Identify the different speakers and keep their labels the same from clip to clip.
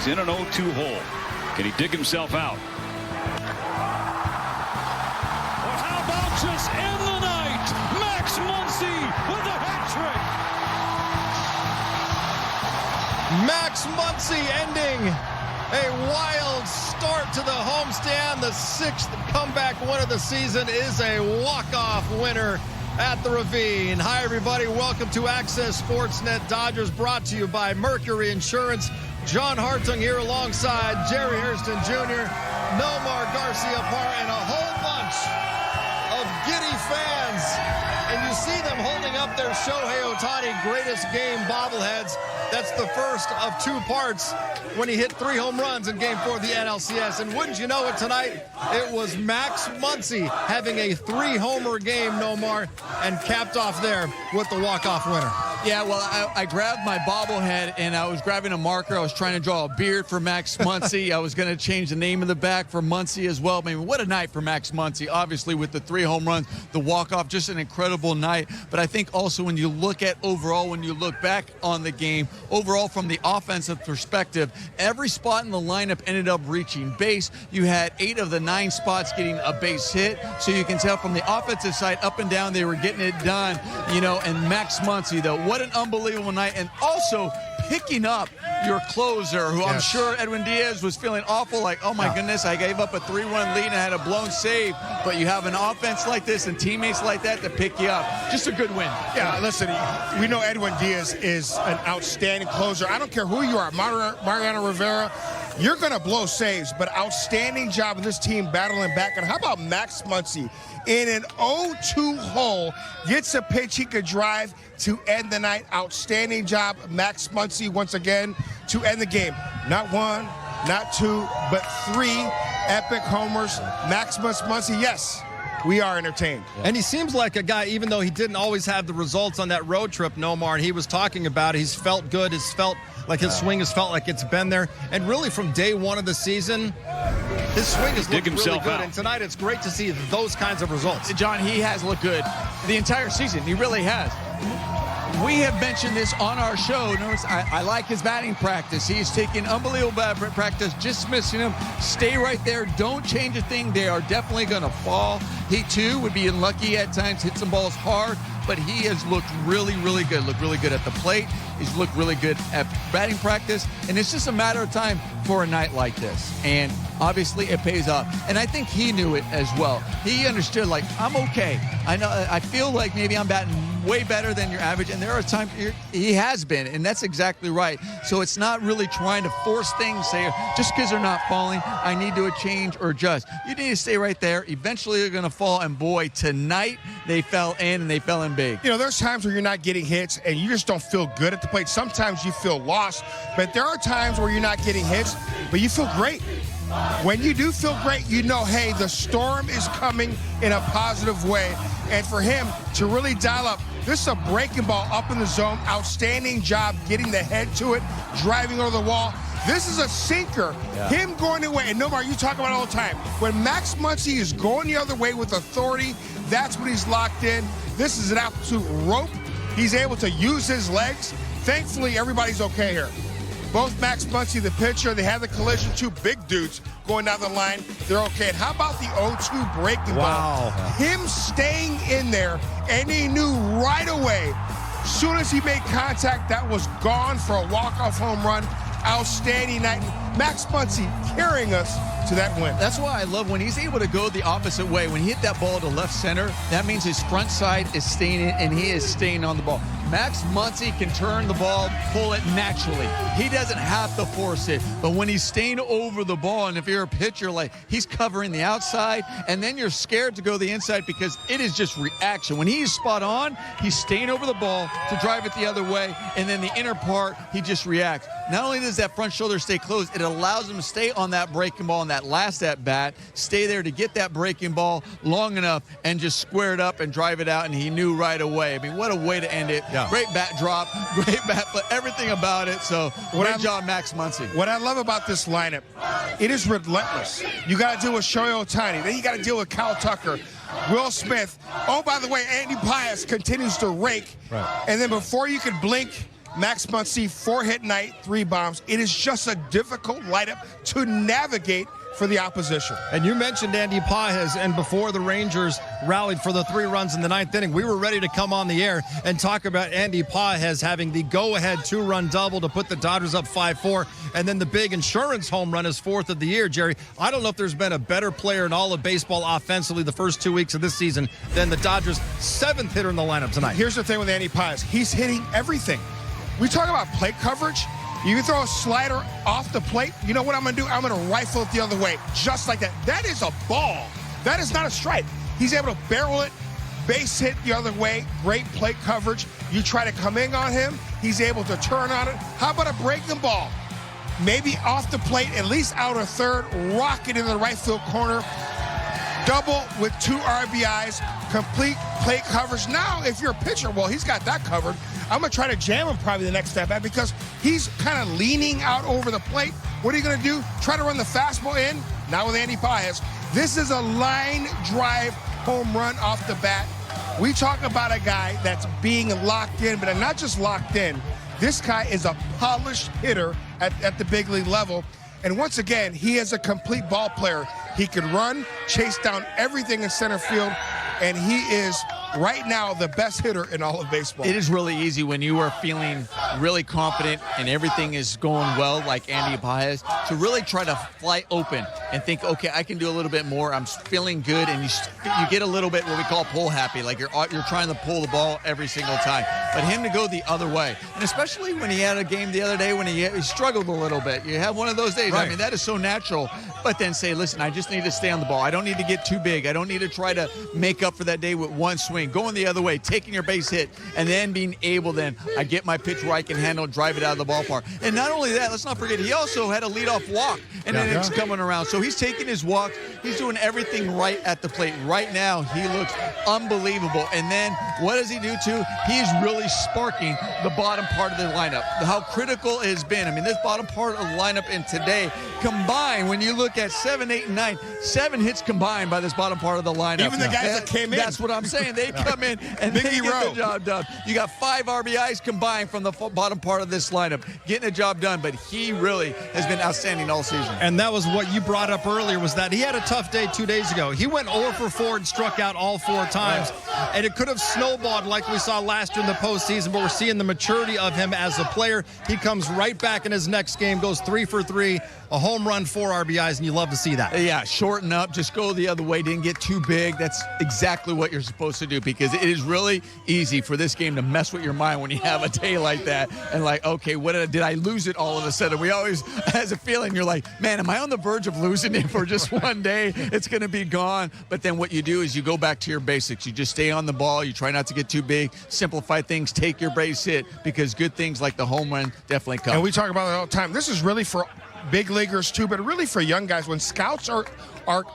Speaker 1: He's in an 0-2 hole. Can he dig himself out? Or how about just end the night? Max Muncy with a hat trick.
Speaker 2: Max Muncy ending a wild start to the homestand. The 6th comeback win of the season is a walk-off winner at the Ravine. Hi, everybody. Welcome to Access Sportsnet Dodgers, brought to you by Mercury Insurance. John Hartung here alongside Jerry Hairston Jr., Nomar Garciaparra, and a whole bunch of giddy fans. And you see them holding up their Shohei Ohtani greatest game bobbleheads. That's the first of 2 parts when he hit 3 home runs in Game 4 of the NLCS. And wouldn't you know it, tonight, it was Max Muncy having a 3-homer game, Nomar, and capped off there with the walk-off winner.
Speaker 3: Yeah, well, I grabbed my bobblehead, and I was grabbing a marker. I was trying to draw a beard for Max Muncy. I was going to change the name of the back for Muncy as well. I mean, what a night for Max Muncy, obviously, with the 3 home runs, the walk-off, just an incredible night. But I think also when you look at overall, when you look back on the game, overall from the offensive perspective, every spot in the lineup ended up reaching base. You had 8 of the 9 spots getting a base hit. So you can tell from the offensive side, up and down, they were getting it done, you know, and Max Muncy, though, what an unbelievable night. And also picking up your closer, who I'm sure Edwin Diaz was feeling awful, like, oh my goodness, I gave up a 3-run lead and I had a blown save. But you have an offense like this and teammates like that to pick you up. Just a good win.
Speaker 4: Yeah, listen, we know Edwin Diaz is an outstanding closer. I don't care who you are, Mariano Rivera, you're going to blow saves, but outstanding job of this team battling back. And how about Max Muncy in an 0-2 hole, gets a pitch he could drive to end the night. Outstanding job, Max Muncy, once again, to end the game. Not 1, not 2, but 3 epic homers. Maximus Muncy, yes, we are entertained.
Speaker 2: And he seems like a guy, even though he didn't always have the results on that road trip, Nomar, and he was talking about it, he's felt good, he's felt like his swing has felt like it's been there. And really from day 1 of the season, his swing has looked really good. And tonight it's great to see those kinds of results.
Speaker 3: John, he has looked good the entire season. He really has. We have mentioned this on our show. Notice I like his batting practice. He's taking unbelievable batting practice, just missing him. Stay right there. Don't change a thing. They are definitely going to fall. He, too, would be unlucky at times, hit some balls hard, but he has looked really, really good. Looked really good at the plate. He's looked really good at batting practice, and it's just a matter of time for a night like this. And obviously it pays off. And I think he knew it as well. He understood, like, I'm okay. I know, I feel like maybe I'm batting way better than your average, and there are times he has been, and that's exactly right. So it's not really trying to force things, say, just because they're not falling, I need to change or adjust. You need to stay right there. Eventually they're going to fall, and boy, tonight they fell in, and they fell in big.
Speaker 4: You know, there's times where you're not getting hits, and you just don't feel good at the plate. Sometimes you feel lost, but there are times where you're not getting hits, but you feel great. When you do feel great, you know, hey, the storm is coming in a positive way. And for him to really dial up, this is a breaking ball up in the zone. Outstanding job getting the head to it, driving over the wall. This is a sinker. Him going away, and Nomar, you talk about it all the time. When Max Muncy is going the other way with authority, that's when he's locked in. This is an absolute rope. He's able to use his legs. Thankfully, everybody's okay here. Both Max Muncy, the pitcher, they had the collision, 2 big dudes going down the line. They're okay. And how about the 0-2 breaking ball? Him staying in there, and he knew right away, as soon as he made contact, that was gone for a walk-off home run. Outstanding night. Max Muncy carrying us to that win.
Speaker 3: That's why I love when he's able to go the opposite way. When he hit that ball to left center, that means his front side is staying in, and he is staying on the ball. Max Muncy can turn the ball, pull it naturally. He doesn't have to force it. But when he's staying over the ball, and if you're a pitcher, like, he's covering the outside, and then you're scared to go the inside because it is just reaction. When he's spot on, he's staying over the ball to drive it the other way, and then the inner part, he just reacts. Not only does that front shoulder stay closed, it allows him to stay on that breaking ball in that last at-bat, stay there to get that breaking ball long enough and just square it up and drive it out, and he knew right away. I mean, what a way to end it. Great bat drop, great bat, but everything about it. So great job, Max Muncy.
Speaker 4: What I love about this lineup, it is relentless. You got to deal with Shohei Ohtani. Then you got to deal with Kyle Tucker, Will Smith. Oh, by the way, Andy Pius continues to rake. And then before you could blink, Max Muncy, 4-hit night, 3 bombs. It is just a difficult lineup to navigate for the opposition.
Speaker 2: And you mentioned Andy Pages, and before the Rangers rallied for the 3 runs in the 9th inning, we were ready to come on the air and talk about Andy Pages having the go-ahead 2-run double to put the Dodgers up 5-4, and then the big insurance home run, his 4th of the year. Jerry, I don't know if there's been a better player in all of baseball offensively the first 2 weeks of this season than the Dodgers' 7th hitter in the lineup tonight.
Speaker 4: Here's the thing with Andy Pages. He's hitting everything. We talk about plate coverage. You can throw a slider off the plate. You know what I'm going to do? I'm going to rifle it the other way, just like that. That is a ball. That is not a strike. He's able to barrel it, base hit the other way. Great plate coverage. You try to come in on him, he's able to turn on it. How about a breaking ball? Maybe off the plate, at least out of third, rocket into the right field corner. Double with 2 RBIs, complete plate coverage. Now, if you're a pitcher, well, he's got that covered. I'm going to try to jam him probably the next step back because he's kind of leaning out over the plate. What are you going to do? Try to run the fastball in? Not with Andy Pages. This is a line drive home run off the bat. We talk about a guy that's being locked in, but not just locked in. This guy is a polished hitter at the big league level. And once again, he is a complete ball player. He can run, chase down everything in center field, and he is right now the best hitter in all of baseball.
Speaker 3: It is really easy when you are feeling really confident and everything is going well, like Andy Pages, to really try to fly open and think, okay, I can do a little bit more. I'm feeling good, and you get a little bit what we call pull happy, like you're trying to pull the ball every single time. But him to go the other way, and especially when he had a game the other day when he struggled a little bit. You have one of those days. Right. I mean, that is so natural. But then say, listen, I just need to stay on the ball. I don't need to get too big. I don't need to try to make up for that day with one swing. Going the other way, taking your base hit, and then being able I get my pitch where I can handle and drive it out of the ballpark. And not only that, let's not forget, he also had a leadoff walk, and then it's coming around. So he's taking his walks. He's doing everything right at the plate. Right now, he looks unbelievable. And then what does he do too? He is really sparking the bottom part of the lineup. How critical it has been. I mean, this bottom part of the lineup in today combined, when you look at 7, 8, and 9, 7 hits combined by this bottom part of the lineup.
Speaker 4: Even the guys that came in.
Speaker 3: That's what I'm saying. They come in and they get the job done. You got 5 RBIs combined from the bottom part of this lineup, getting the job done. But he really has been outstanding all season.
Speaker 2: And that was what you brought up earlier, was that he had a tough day 2 days ago. He went 0 for 4 and struck out all 4 times. Right. And it could have snowballed like we saw last year in the postseason, but we're seeing the maturity of him as a player. He comes right back in his next game, goes 3 for 3, a home run, 4 RBIs, and you love to see that.
Speaker 3: Yeah, shorten up, just go the other way, didn't get too big. That's exactly what you're supposed to do, because it is really easy for this game to mess with your mind when you have a day like that and like, okay, what did I lose it all of a sudden? We always has a feeling, you're like, man, am I on the verge of losing it for just one day? It's going to be gone. But then what you do is you go back to your basics. You just stay on the ball. You try not to get too big, simplify things, take your base hit, because good things like the home run definitely come.
Speaker 4: And we talk about it all the time. This is really for big leaguers too, but really for young guys. When scouts are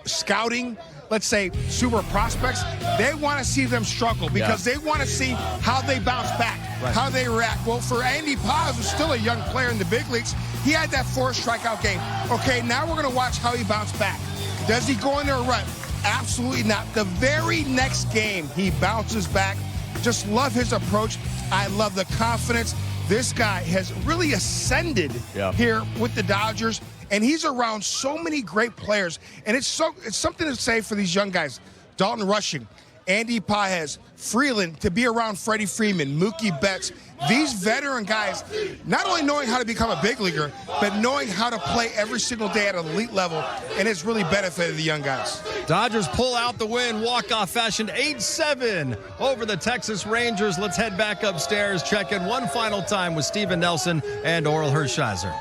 Speaker 4: scouting, let's say, super prospects, they want to see them struggle because they want to see how they bounce back, how they react. Well, for Andy Pages, who's still a young player in the big leagues, he had that 4 strikeout game. Okay, now we're going to watch how he bounced back. Does he go in there and run? Absolutely not. The very next game, he bounces back. Just love his approach. I love the confidence. This guy has really ascended here with the Dodgers, and he's around so many great players. And it's something to say for these young guys. Dalton Rushing, Andy Pages, Freeland, to be around Freddie Freeman, Mookie Betts. These veteran guys, not only knowing how to become a big leaguer, but knowing how to play every single day at an elite level, and it's really benefited the young guys.
Speaker 2: Dodgers pull out the win, walk-off fashion, 8-7 over the Texas Rangers. Let's head back upstairs, check in one final time with Steven Nelson and Oral Hershiser.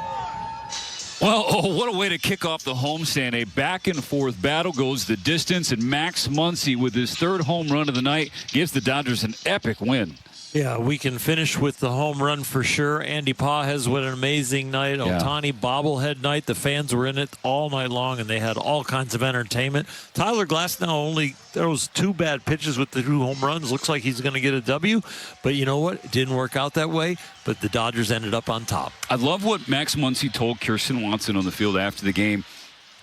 Speaker 1: Well, what a way to kick off the homestand. A back-and-forth battle goes the distance, and Max Muncy, with his 3rd home run of the night, gives the Dodgers an epic win.
Speaker 5: Yeah, we can finish with the home run for sure. Andy Pages, what an amazing night. Ohtani bobblehead night. The fans were in it all night long, and they had all kinds of entertainment. Tyler Glasnow only throws 2 bad pitches with the 2 home runs. Looks like he's going to get a W. But you know what? It didn't work out that way. But the Dodgers ended up on top.
Speaker 1: I love what Max Muncy told Kirsten Watson on the field after the game,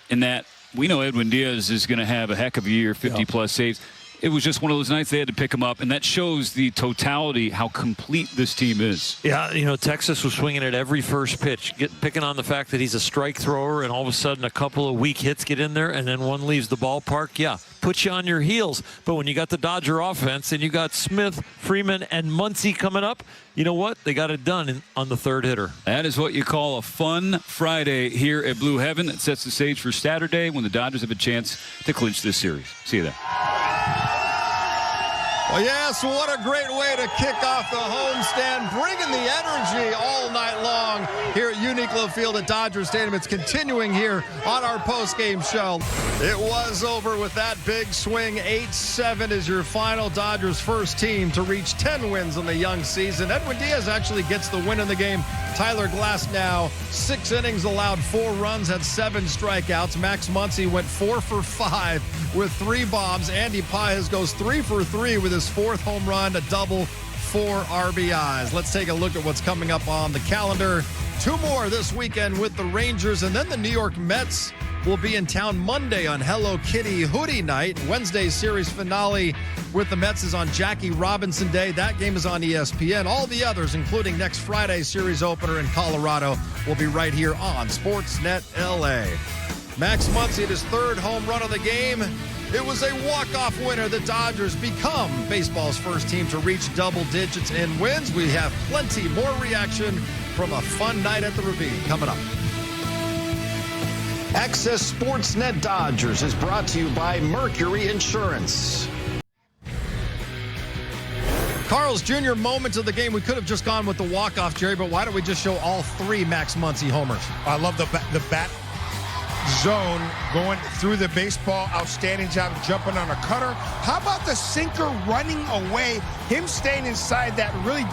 Speaker 1: in that we know Edwin Diaz is going to have a heck of a year, 50-plus saves. it was just one of those nights they had to pick him up, and that shows the totality, how complete this team is.
Speaker 5: Yeah, you know, Texas was swinging at every first pitch, picking on the fact that he's a strike thrower, and all of a sudden a couple of weak hits get in there, and then one leaves the ballpark. Yeah, puts you on your heels. But when you got the Dodger offense and you got Smith, Freeman, and Muncy coming up, you know what? They got it done on the third hitter.
Speaker 1: That is what you call a fun Friday here at Blue Heaven. It sets the stage for Saturday when the Dodgers have a chance to clinch this series. See you there.
Speaker 2: Well, yes, what a great way to kick off the homestand, bringing the energy all night long here at Uniqlo Field at Dodger Stadium. It's continuing here on our post-game show. It was over with that big swing. 8-7 is your final. Dodgers' first team to reach 10 wins in the young season. Edwin Diaz actually gets the win in the game. Tyler Glasnow, 6 innings, allowed 4 runs, had 7 strikeouts. Max Muncy went 4 for 5 with 3 bombs. Andy Paez goes 3 for 3 with his 4th home run, a double, 4 RBIs. Let's take a look at what's coming up on the calendar. 2 more this weekend with the Rangers, and then the New York Mets will be in town Monday on Hello Kitty Hoodie Night. Wednesday's series finale with the Mets is on Jackie Robinson Day. That game is on ESPN. All the others, including next Friday's series opener in Colorado, will be right here on Sportsnet LA. Max Muncy hit his 3rd home run of the game. It was a walk-off winner. The Dodgers become baseball's first team to reach double digits in wins. We have plenty more reaction from a fun night at the Ravine coming up. Access Sportsnet Dodgers is brought to you by Mercury Insurance. Carl's Jr. moments of the game. We could have just gone with the walk-off, Jerry, but why don't we just show all 3 Max Muncy homers?
Speaker 4: I love the bat zone going through the baseball. Outstanding job jumping on a cutter. How about the sinker running away? Him staying inside that, really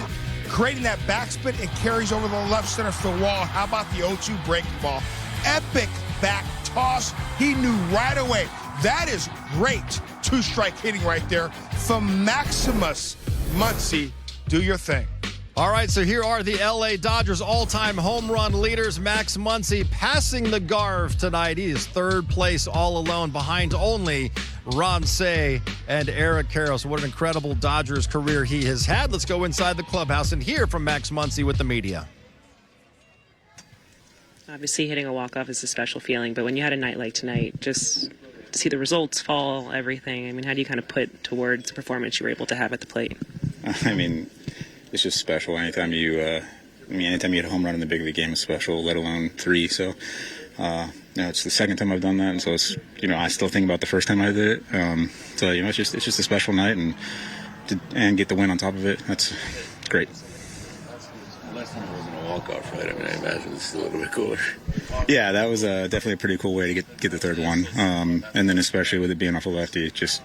Speaker 4: creating that backspin. It carries over the left center field wall. How about the 0-2 breaking ball? Epic back toss. He knew right away. That is great 2-strike hitting right there from Maximus Muncy. Do your thing.
Speaker 2: All right, so here are the LA Dodgers all-time home run leaders. Max Muncy passing the Garv tonight. He is 3rd place all alone behind only Ron Cey and Eric Carroll. So what an incredible Dodgers career he has had. Let's go inside the clubhouse and hear from Max Muncy with the media.
Speaker 6: Obviously, hitting a walk-off is a special feeling, but when you had a night like tonight, just to see the results fall, everything, I mean, how do you kind of put towards the performance you were able to have at the plate?
Speaker 7: I mean, it's just special. Anytime you hit a home run in the big league game is special, let alone 3. So, it's the 2nd time I've done that, and so it's, I still think about the first time I did it. So, it's just a special night, and get the win on top of it. That's great.
Speaker 8: Last time it wasn't a walk-off, right? I mean, I imagine it's a little bit cooler.
Speaker 7: Yeah, that was definitely a pretty cool way to get the 3rd one, and then especially with it being off a lefty, just,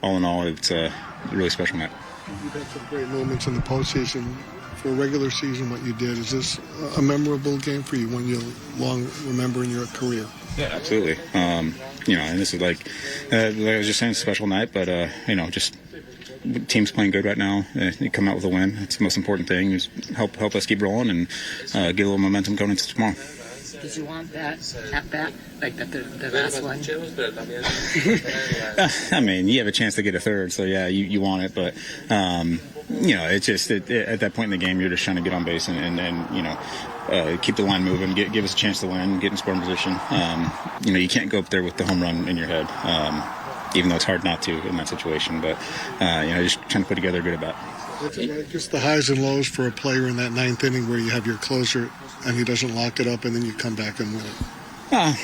Speaker 7: all in all, it's a really special night.
Speaker 9: You've had some great moments in the postseason. For a regular season, what you did, is this a memorable game for you, one you'll long remember in your career?
Speaker 7: Yeah, absolutely. And this is like I was just saying, it's a special night, but, just team's playing good right now. You come out with a win. That's the most important thing. Just help us keep rolling and get a little momentum going into tomorrow.
Speaker 10: Did you want that at bat, like the last one?
Speaker 7: I mean, you have a chance to get a 3rd, so yeah, you want it, but it's just at that point in the game, you're just trying to get on base and keep the line moving, give us a chance to win, get in scoring position. You can't go up there with the home run in your head, even though it's hard not to in that situation. But just trying to put together a good at bat.
Speaker 9: Just the highs and lows for a player in that 9th inning where you have your closer and he doesn't lock it up, and then you come back and win it.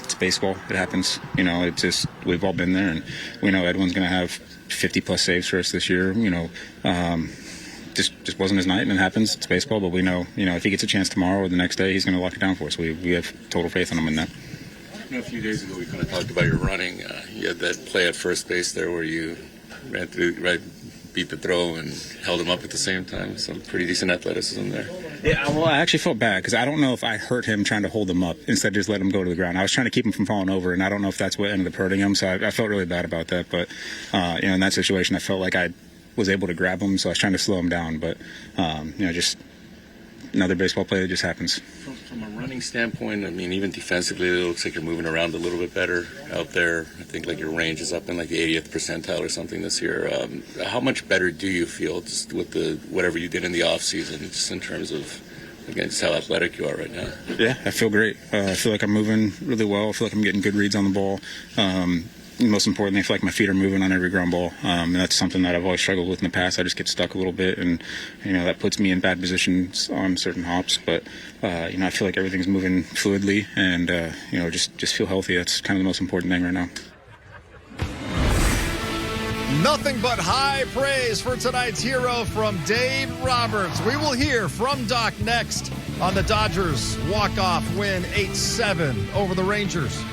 Speaker 7: It's baseball. It happens. It's just, we've all been there, and we know Edwin's going to have 50+ saves for us this year. Just wasn't his night, and it happens. It's baseball, but we know, if he gets a chance tomorrow or the next day, he's going to lock it down for us. We have total faith in him in that.
Speaker 8: A few days ago, we kind of talked about your running. You had that play at first base there where you ran through, beat the throw and held him up at the same time. Some pretty decent athleticism there.
Speaker 7: Yeah, well, I actually felt bad because I don't know if I hurt him trying to hold him up instead of just let him go to the ground. I was trying to keep him from falling over, and I don't know if that's what ended up hurting him, so I felt really bad about that. But, in that situation, I felt like I was able to grab him, so I was trying to slow him down. But, just another baseball play that just happens.
Speaker 8: From a running standpoint, I mean, even defensively, it looks like you're moving around a little bit better out there. I think like your range is up in like the 80th percentile or something this year. How much better do you feel just with the whatever you did in the off season, just in terms of again just how athletic you are right now?
Speaker 7: Yeah, I feel great. I feel like I'm moving really well. I feel like I'm getting good reads on the ball. Most importantly, I feel like my feet are moving on every ground ball, and that's something that I've always struggled with in the past. I just get stuck a little bit, and that puts me in bad positions on certain hops. But I feel like everything's moving fluidly, and just feel healthy. That's kind of the most important thing right now.
Speaker 2: Nothing but high praise for tonight's hero from Dave Roberts. We will hear from Doc next on the Dodgers walk-off win 8-7 over the Rangers.